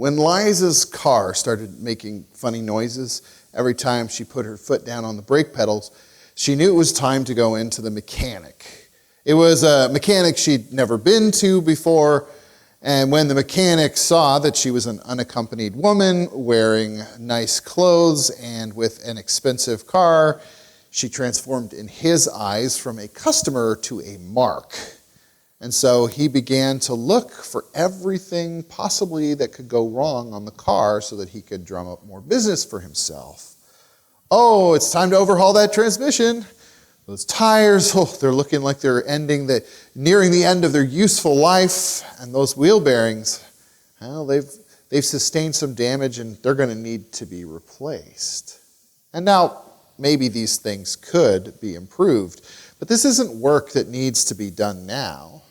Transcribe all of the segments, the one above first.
When Liza's car started making funny noises every time she put her foot down on the brake pedals, she knew it was time to go into the mechanic. It was a mechanic she'd never been to before, and when the mechanic saw that she was an unaccompanied woman wearing nice clothes and with an expensive car, she transformed in his eyes from a customer to a mark. And so he began to look for everything possibly that could go wrong on the car so that he could drum up more business for himself. Oh, it's time to overhaul that transmission. Those tires, they're looking like they're nearing the end of their useful life. And those wheel bearings, well, they've sustained some damage and they're going to need to be replaced. And now, maybe these things could be improved, but this isn't work that needs to be done now.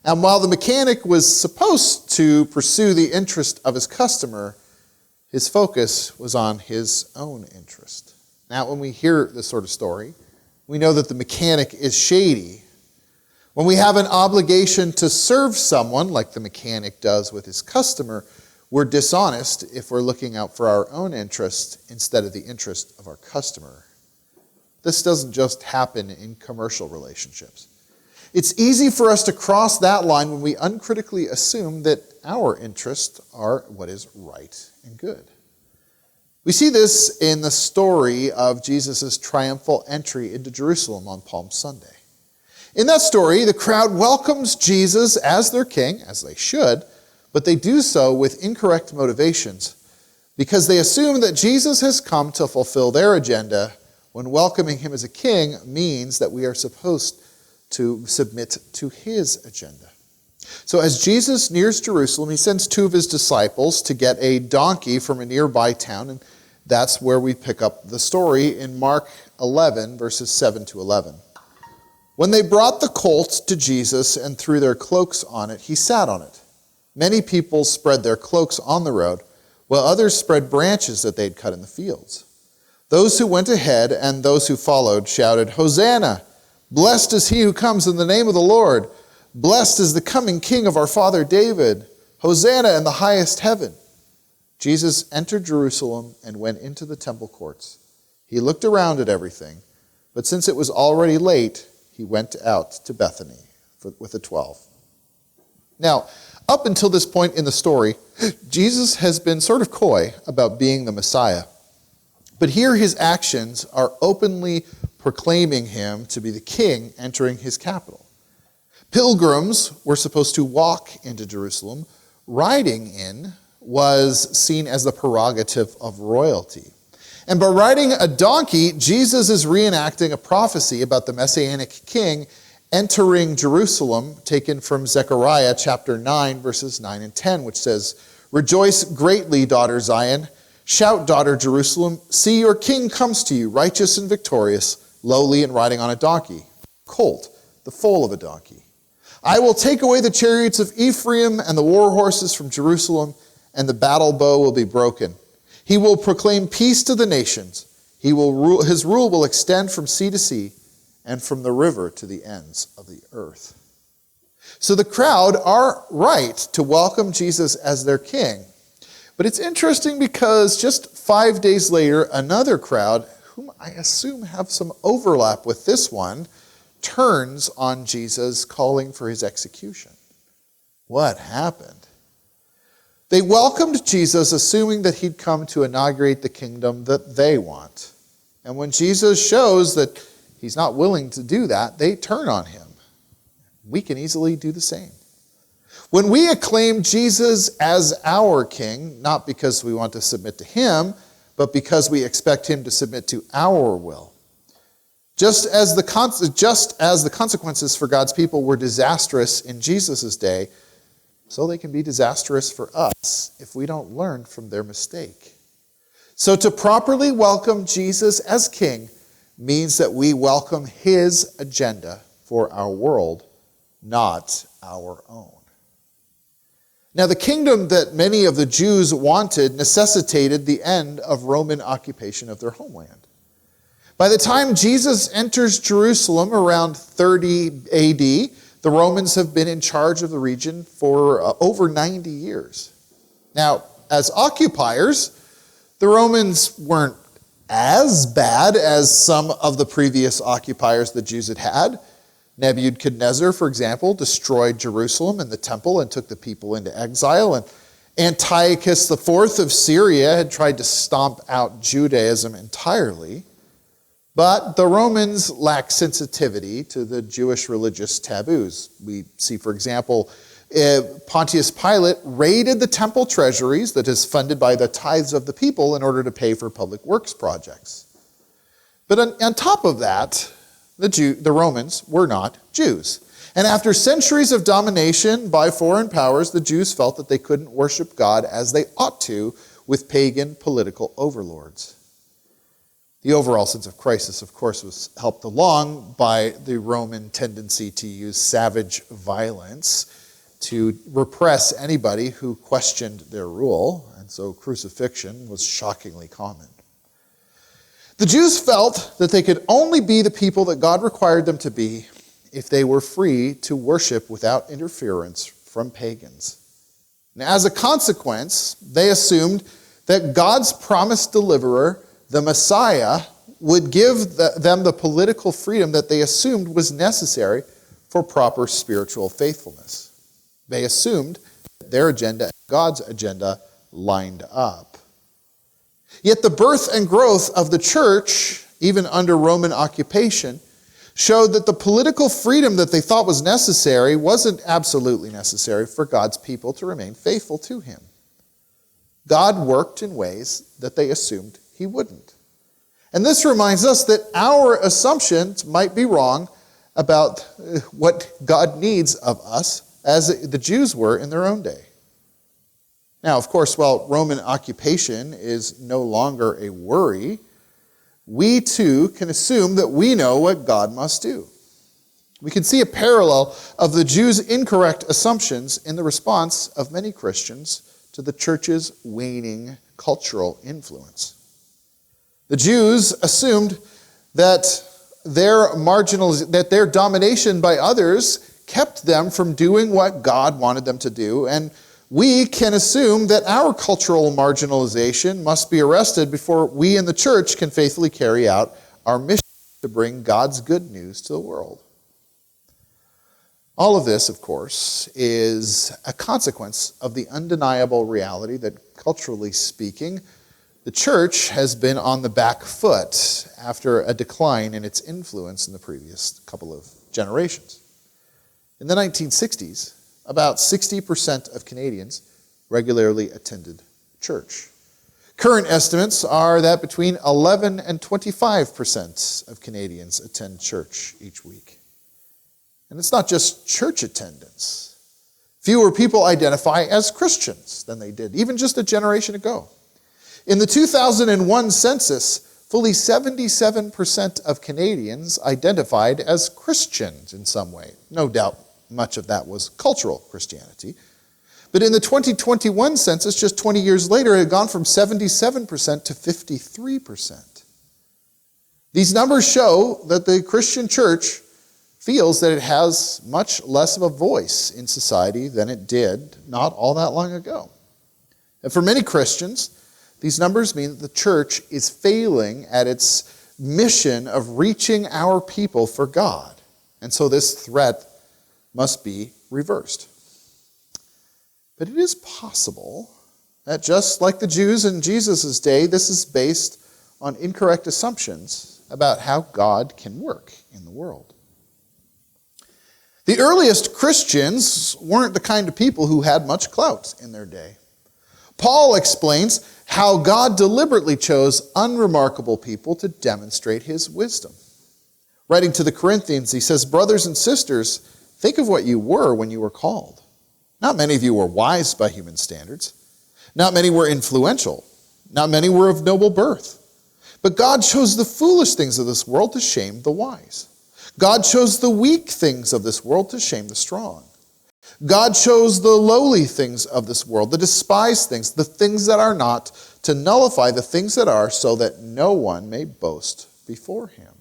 And while the mechanic was supposed to pursue the interest of his customer, his focus was on his own interest. Now, when we hear this sort of story, we know that the mechanic is shady. When we have an obligation to serve someone, like the mechanic does with his customer, we're dishonest if we're looking out for our own interest instead of the interest of our customer. This doesn't just happen in commercial relationships. It's easy for us to cross that line when we uncritically assume that our interests are what is right and good. We see this in the story of Jesus' triumphal entry into Jerusalem on Palm Sunday. In that story, the crowd welcomes Jesus as their king, as they should, but they do so with incorrect motivations because they assume that Jesus has come to fulfill their agenda when welcoming him as a king means that we are supposed to submit to his agenda. So as Jesus nears Jerusalem, he sends two of his disciples to get a donkey from a nearby town, and that's where we pick up the story in Mark 11, verses 7 to 11. When they brought the colt to Jesus and threw their cloaks on it, he sat on it. Many people spread their cloaks on the road, while others spread branches that they'd cut in the fields. Those who went ahead and those who followed shouted, "Hosanna! Blessed is he who comes in the name of the Lord. Blessed is the coming King of our father David. Hosanna in the highest heaven." Jesus entered Jerusalem and went into the temple courts. He looked around at everything, but since it was already late, he went out to Bethany with the 12. Now, up until this point in the story, Jesus has been sort of coy about being the Messiah. But here his actions are openly proclaiming him to be the king entering his capital. Pilgrims were supposed to walk into Jerusalem. Riding in was seen as the prerogative of royalty. And by riding a donkey, Jesus is reenacting a prophecy about the Messianic king entering Jerusalem, taken from Zechariah chapter 9, verses 9 and 10, which says, "Rejoice greatly, daughter Zion. Shout, daughter Jerusalem. See, your king comes to you, righteous and victorious, lowly and riding on a donkey, colt, the foal of a donkey. I will take away the chariots of Ephraim and the war horses from Jerusalem, and the battle bow will be broken. He will proclaim peace to the nations. His rule will extend from sea to sea and from the river to the ends of the earth." So the crowd are right to welcome Jesus as their king. But it's interesting because just 5 days later, another crowd, whom I assume have some overlap with this one, turns on Jesus, calling for his execution. What happened? They welcomed Jesus, assuming that he'd come to inaugurate the kingdom that they want. And when Jesus shows that he's not willing to do that, they turn on him. We can easily do the same. When we acclaim Jesus as our king, not because we want to submit to him, but because we expect him to submit to our will, just as the consequences for God's people were disastrous in Jesus' day, so they can be disastrous for us if we don't learn from their mistake. So to properly welcome Jesus as king means that we welcome his agenda for our world, not our own. Now, the kingdom that many of the Jews wanted necessitated the end of Roman occupation of their homeland. By the time Jesus enters Jerusalem around 30 AD, the Romans have been in charge of the region for over 90 years. Now, as occupiers, the Romans weren't as bad as some of the previous occupiers the Jews had had. Nebuchadnezzar, for example, destroyed Jerusalem and the temple and took the people into exile. And Antiochus IV of Syria had tried to stomp out Judaism entirely. But the Romans lacked sensitivity to the Jewish religious taboos. We see, for example, Pontius Pilate raided the temple treasuries that is funded by the tithes of the people in order to pay for public works projects. But on top of that, the Romans were not Jews. And after centuries of domination by foreign powers, the Jews felt that they couldn't worship God as they ought to with pagan political overlords. The overall sense of crisis, of course, was helped along by the Roman tendency to use savage violence to repress anybody who questioned their rule, and so crucifixion was shockingly common. The Jews felt that they could only be the people that God required them to be if they were free to worship without interference from pagans. And as a consequence, they assumed that God's promised deliverer, the Messiah, would give them the political freedom that they assumed was necessary for proper spiritual faithfulness. They assumed that their agenda and God's agenda lined up. Yet the birth and growth of the church, even under Roman occupation, showed that the political freedom that they thought was necessary wasn't absolutely necessary for God's people to remain faithful to him. God worked in ways that they assumed he wouldn't. And this reminds us that our assumptions might be wrong about what God needs of us, as the Jews were in their own day. Now, of course, while Roman occupation is no longer a worry, we too can assume that we know what God must do. We can see a parallel of the Jews' incorrect assumptions in the response of many Christians to the church's waning cultural influence. The Jews assumed that their domination by others kept them from doing what God wanted them to do, and we can assume that our cultural marginalization must be arrested before we in the church can faithfully carry out our mission to bring God's good news to the world. All of this, of course, is a consequence of the undeniable reality that, culturally speaking, the church has been on the back foot after a decline in its influence in the previous couple of generations. In the 1960s, about 60% of Canadians regularly attended church. Current estimates are that between 11 and 25% of Canadians attend church each week. And it's not just church attendance. Fewer people identify as Christians than they did, even just a generation ago. In the 2001 census, fully 77% of Canadians identified as Christians in some way. No doubt much of that was cultural Christianity. But in the 2021 census, just 20 years later, it had gone from 77% to 53%. These numbers show that the Christian church feels that it has much less of a voice in society than it did not all that long ago. And for many Christians, these numbers mean that the church is failing at its mission of reaching our people for God. And so this threat must be reversed. But it is possible that just like the Jews in Jesus' day, this is based on incorrect assumptions about how God can work in the world. The earliest Christians weren't the kind of people who had much clout in their day. Paul explains how God deliberately chose unremarkable people to demonstrate his wisdom. Writing to the Corinthians, he says, "Brothers and sisters, think of what you were when you were called. Not many of you were wise by human standards. Not many were influential. Not many were of noble birth. But God chose the foolish things of this world to shame the wise. God chose the weak things of this world to shame the strong. God chose the lowly things of this world, the despised things, the things that are not, to nullify the things that are, so that no one may boast before him."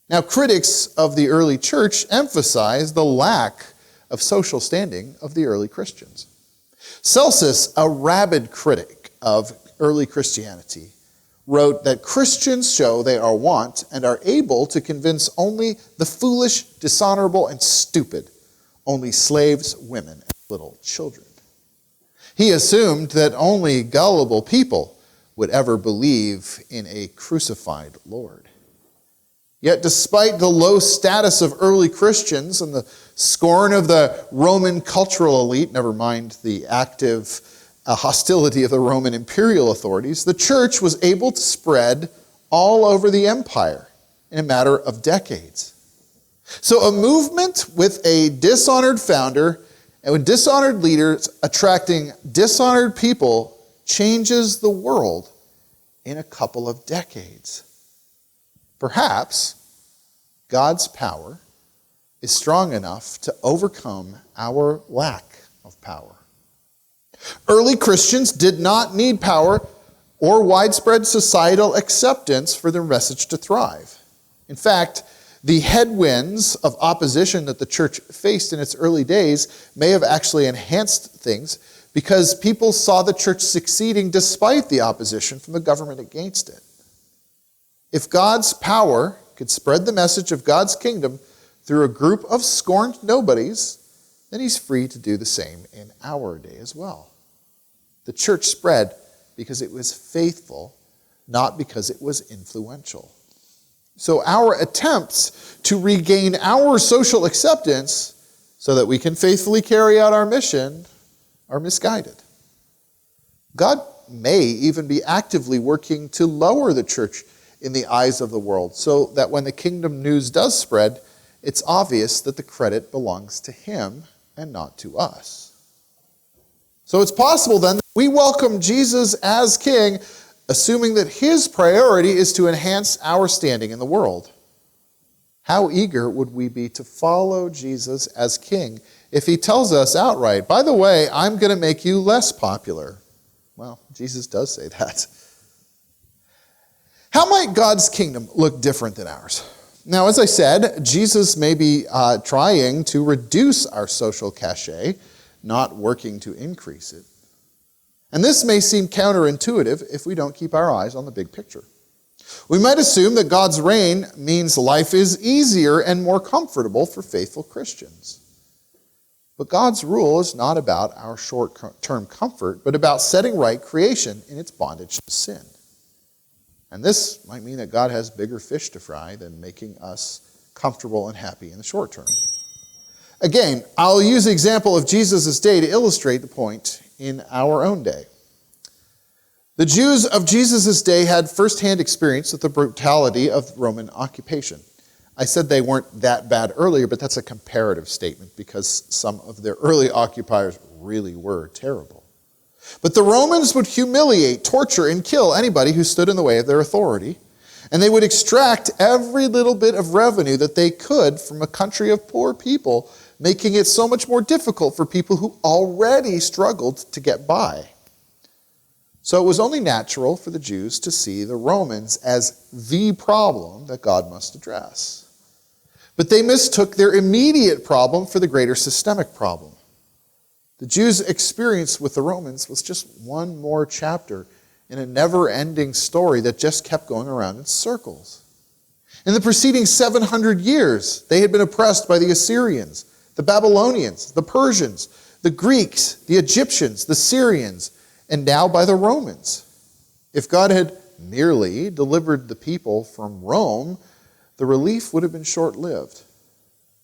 Now, critics of the early church emphasize the lack of social standing of the early Christians. Celsus, a rabid critic of early Christianity, wrote that Christians show they are wont and are able to convince only the foolish, dishonorable, and stupid, only slaves, women, and little children. He assumed that only gullible people would ever believe in a crucified Lord. Yet despite the low status of early Christians and the scorn of the Roman cultural elite, never mind the active hostility of the Roman imperial authorities, the church was able to spread all over the empire in a matter of decades. So a movement with a dishonored founder and with dishonored leaders attracting dishonored people changes the world in a couple of decades. Perhaps God's power is strong enough to overcome our lack of power. Early Christians did not need power or widespread societal acceptance for their message to thrive. In fact, the headwinds of opposition that the church faced in its early days may have actually enhanced things because people saw the church succeeding despite the opposition from the government against it. If God's power could spread the message of God's kingdom through a group of scorned nobodies, then he's free to do the same in our day as well. The church spread because it was faithful, not because it was influential. So our attempts to regain our social acceptance so that we can faithfully carry out our mission are misguided. God may even be actively working to lower the church in the eyes of the world so that when the kingdom news does spread, it's obvious that the credit belongs to him and not to us. So it's possible then that we welcome Jesus as king, assuming that his priority is to enhance our standing in the world. How eager would we be to follow Jesus as king if he tells us outright, by the way, I'm going to make you less popular? Well, Jesus does say that. How might God's kingdom look different than ours? Now, as I said, Jesus may be trying to reduce our social cachet, not working to increase it. And this may seem counterintuitive if we don't keep our eyes on the big picture. We might assume that God's reign means life is easier and more comfortable for faithful Christians. But God's rule is not about our short-term comfort, but about setting right creation in its bondage to sin. And this might mean that God has bigger fish to fry than making us comfortable and happy in the short term. Again, I'll use the example of Jesus' day to illustrate the point in our own day. The Jews of Jesus' day had firsthand experience with the brutality of Roman occupation. I said they weren't that bad earlier, but that's a comparative statement because some of their early occupiers really were terrible. But the Romans would humiliate, torture, and kill anybody who stood in the way of their authority, and they would extract every little bit of revenue that they could from a country of poor people, making it so much more difficult for people who already struggled to get by. So it was only natural for the Jews to see the Romans as the problem that God must address. But they mistook their immediate problem for the greater systemic problem. The Jews' experience with the Romans was just one more chapter in a never-ending story that just kept going around in circles. In the preceding 700 years, they had been oppressed by the Assyrians, the Babylonians, the Persians, the Greeks, the Egyptians, the Syrians, and now by the Romans. If God had merely delivered the people from Rome, the relief would have been short-lived.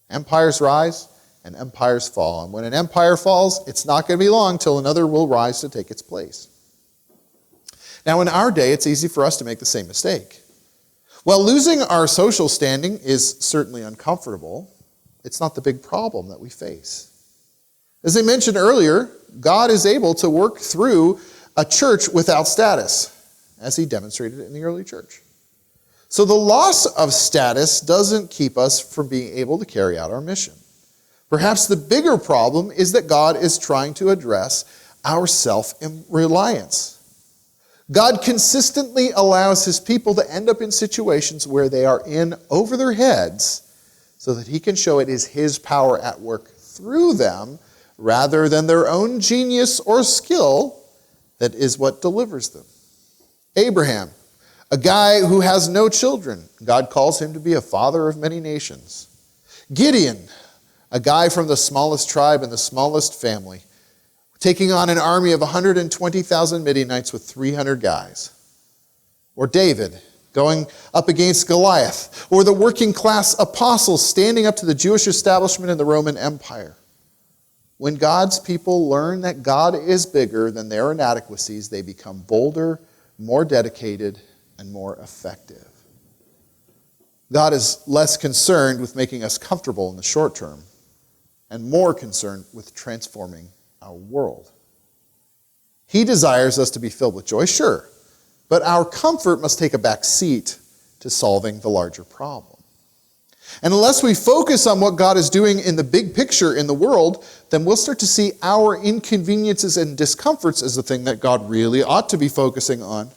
Empires rise and empires fall. And when an empire falls, it's not going to be long till another will rise to take its place. Now, in our day, it's easy for us to make the same mistake. While losing our social standing is certainly uncomfortable, it's not the big problem that we face. As I mentioned earlier, God is able to work through a church without status, as he demonstrated in the early church. So the loss of status doesn't keep us from being able to carry out our mission. Perhaps the bigger problem is that God is trying to address our self-reliance. God consistently allows his people to end up in situations where they are in over their heads so that he can show it is his power at work through them rather than their own genius or skill that is what delivers them. Abraham, a guy who has no children, God calls him to be a father of many nations. Gideon, a guy from the smallest tribe and the smallest family, taking on an army of 120,000 Midianites with 300 guys. Or David, going up against Goliath. Or the working class apostles standing up to the Jewish establishment in the Roman Empire. When God's people learn that God is bigger than their inadequacies, they become bolder, more dedicated, and more effective. God is less concerned with making us comfortable in the short term and more concerned with transforming our world. He desires us to be filled with joy, sure, but our comfort must take a back seat to solving the larger problem. And unless we focus on what God is doing in the big picture in the world, then we'll start to see our inconveniences and discomforts as the thing that God really ought to be focusing on.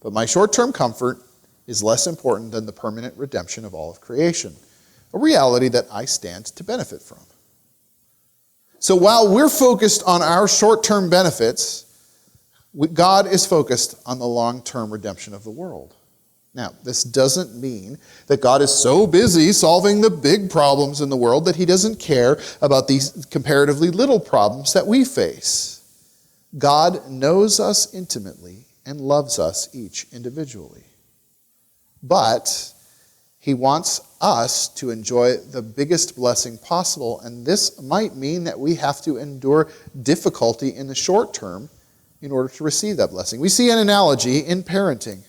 But my short-term comfort is less important than the permanent redemption of all of creation, a reality that I stand to benefit from. So while we're focused on our short-term benefits, God is focused on the long-term redemption of the world. Now, this doesn't mean that God is so busy solving the big problems in the world that he doesn't care about these comparatively little problems that we face. God knows us intimately and loves us each individually. But he wants us to enjoy the biggest blessing possible, and this might mean that we have to endure difficulty in the short term in order to receive that blessing. We see an analogy in parenting.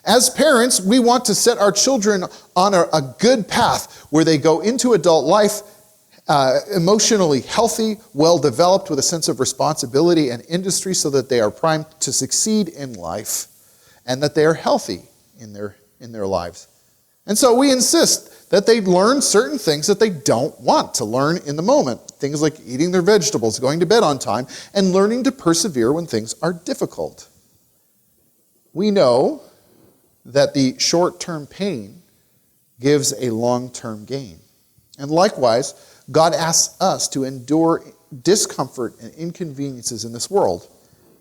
As parents, we want to set our children on a good path where they go into adult life emotionally healthy, well-developed with a sense of responsibility and industry so that they are primed to succeed in life and that they are healthy in their lives. And so we insist that they learn certain things that they don't want to learn in the moment. Things like eating their vegetables, going to bed on time, and learning to persevere when things are difficult. We know that the short-term pain gives a long-term gain. And likewise, God asks us to endure discomfort and inconveniences in this world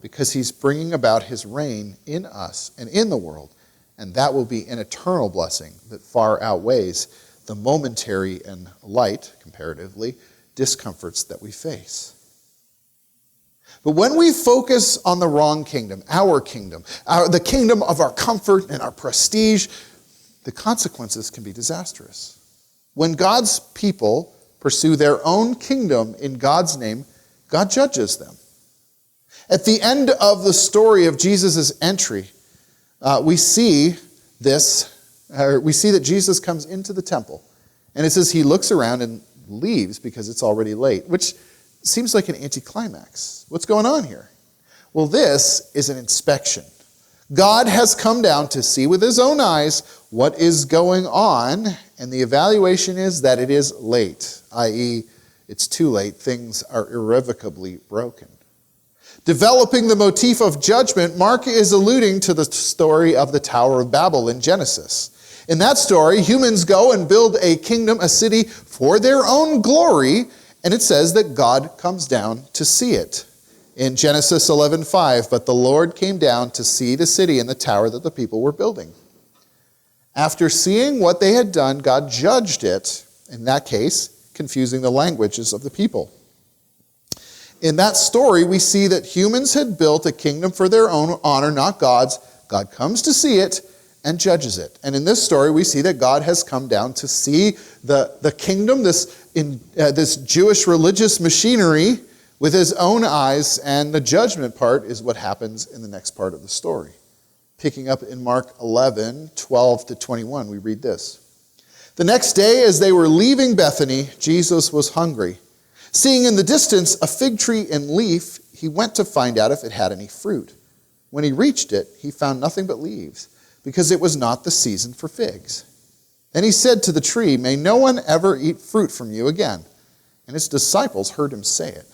because he's bringing about his reign in us and in the world. And that will be an eternal blessing that far outweighs the momentary and light, comparatively, discomforts that we face. But when we focus on the wrong kingdom, the kingdom of our comfort and our prestige, the consequences can be disastrous. When God's people pursue their own kingdom in God's name, God judges them. At the end of the story of Jesus' entry, we see that Jesus comes into the temple. And it says he looks around and leaves because it's already late, which seems like an anticlimax. What's going on here? Well, this is an inspection. God has come down to see with his own eyes what is going on, and the evaluation is that it is late, i.e., it's too late. Things are irrevocably broken. Developing the motif of judgment, Mark is alluding to the story of the Tower of Babel in Genesis. In that story, humans go and build a kingdom, a city, for their own glory, and it says that God comes down to see it. In Genesis 11:5, but the Lord came down to see the city and the tower that the people were building. After seeing what they had done, God judged it, in that case, confusing the languages of the people. In that story, we see that humans had built a kingdom for their own honor, not God's. God comes to see it and judges it. And in this story, we see that God has come down to see the kingdom, this Jewish religious machinery, with his own eyes, and the judgment part is what happens in the next part of the story. Picking up in Mark 11:12-21, we read this. The next day, as they were leaving Bethany, Jesus was hungry. Seeing in the distance a fig tree in leaf, he went to find out if it had any fruit. When he reached it, he found nothing but leaves, because it was not the season for figs. Then he said to the tree, "May no one ever eat fruit from you again." And his disciples heard him say it.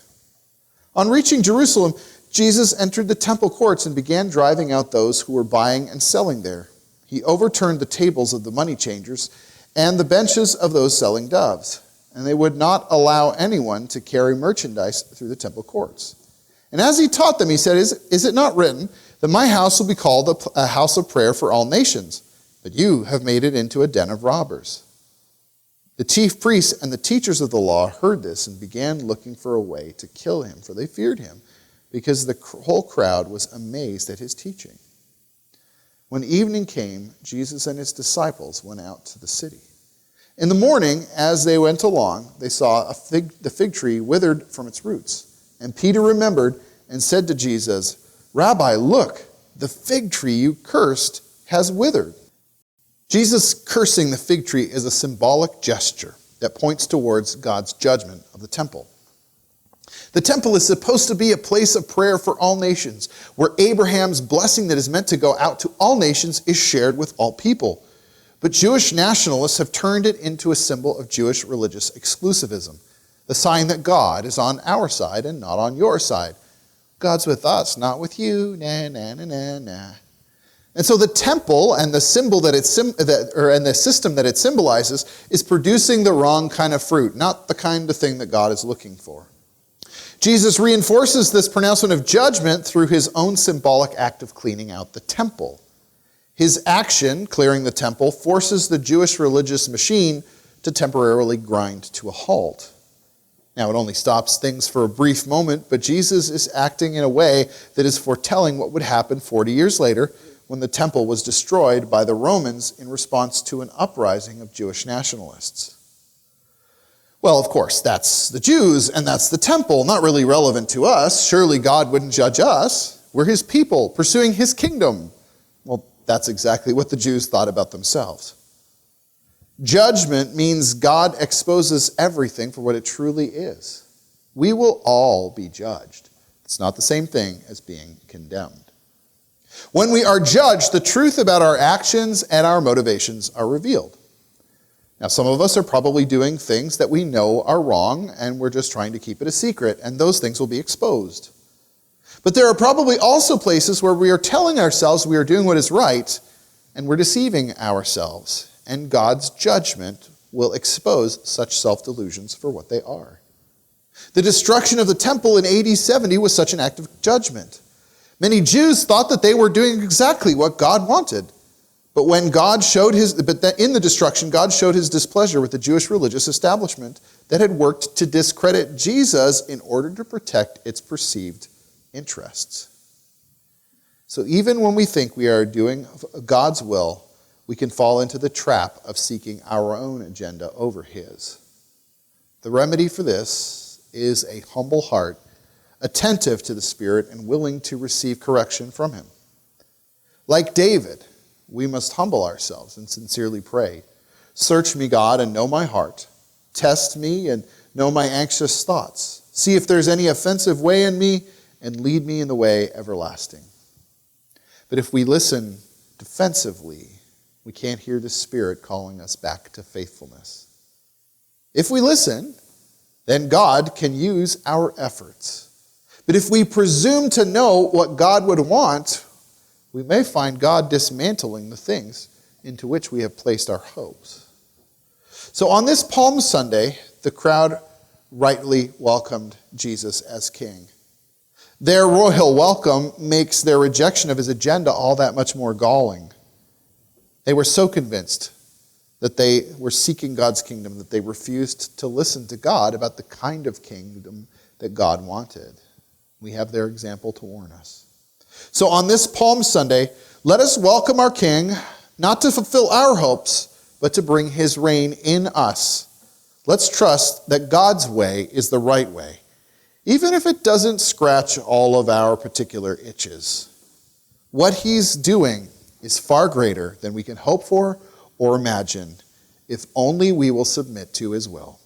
On reaching Jerusalem, Jesus entered the temple courts and began driving out those who were buying and selling there. He overturned the tables of the money changers and the benches of those selling doves. and they would not allow anyone to carry merchandise through the temple courts. And as he taught them, he said, Is it not written that my house will be called a house of prayer for all nations? But you have made it into a den of robbers. The chief priests and the teachers of the law heard this and began looking for a way to kill him, for they feared him, because the whole crowd was amazed at his teaching. When evening came, Jesus and his disciples went out to the city. In the morning, as they went along, they saw the fig tree withered from its roots. And Peter remembered and said to Jesus, Rabbi, look, the fig tree you cursed has withered. Jesus cursing the fig tree is a symbolic gesture that points towards God's judgment of the temple. The temple is supposed to be a place of prayer for all nations, where Abraham's blessing that is meant to go out to all nations is shared with all people. But Jewish nationalists have turned it into a symbol of Jewish religious exclusivism, the sign that God is on our side and not on your side. God's with us, not with you. Nah, nah, nah, nah, nah. And so the temple and the symbol and the system that it symbolizes is producing the wrong kind of fruit, not the kind of thing that God is looking for. Jesus reinforces this pronouncement of judgment through his own symbolic act of cleaning out the temple. His action, clearing the temple, forces the Jewish religious machine to temporarily grind to a halt. Now, it only stops things for a brief moment, but Jesus is acting in a way that is foretelling what would happen 40 years later when the temple was destroyed by the Romans in response to an uprising of Jewish nationalists. Well, of course, that's the Jews and that's the temple, not really relevant to us. Surely God wouldn't judge us. We're his people, pursuing his kingdom. Well, that's exactly what the Jews thought about themselves. Judgment means God exposes everything for what it truly is. We will all be judged. It's not the same thing as being condemned. When we are judged, the truth about our actions and our motivations are revealed. Now, some of us are probably doing things that we know are wrong, and we're just trying to keep it a secret, and those things will be exposed. But there are probably also places where we are telling ourselves we are doing what is right, and we're deceiving ourselves, and God's judgment will expose such self-delusions for what they are. The destruction of the temple in AD 70 was such an act of judgment. Many Jews thought that they were doing exactly what God wanted. But when in the destruction, God showed his displeasure with the Jewish religious establishment that had worked to discredit Jesus in order to protect its perceived interests. So even when we think we are doing God's will, we can fall into the trap of seeking our own agenda over his. The remedy for this is a humble heart, attentive to the Spirit and willing to receive correction from him. Like David, we must humble ourselves and sincerely pray. Search me, God, and know my heart. Test me and know my anxious thoughts. See if there's any offensive way in me and lead me in the way everlasting. But if we listen defensively, we can't hear the Spirit calling us back to faithfulness. If we listen, then God can use our efforts. But if we presume to know what God would want, we may find God dismantling the things into which we have placed our hopes. So on this Palm Sunday, the crowd rightly welcomed Jesus as king. Their royal welcome makes their rejection of his agenda all that much more galling. They were so convinced that they were seeking God's kingdom that they refused to listen to God about the kind of kingdom that God wanted. We have their example to warn us. So on this Palm Sunday, let us welcome our King, not to fulfill our hopes, but to bring his reign in us. Let's trust that God's way is the right way, even if it doesn't scratch all of our particular itches. What he's doing is far greater than we can hope for or imagine, if only we will submit to his will.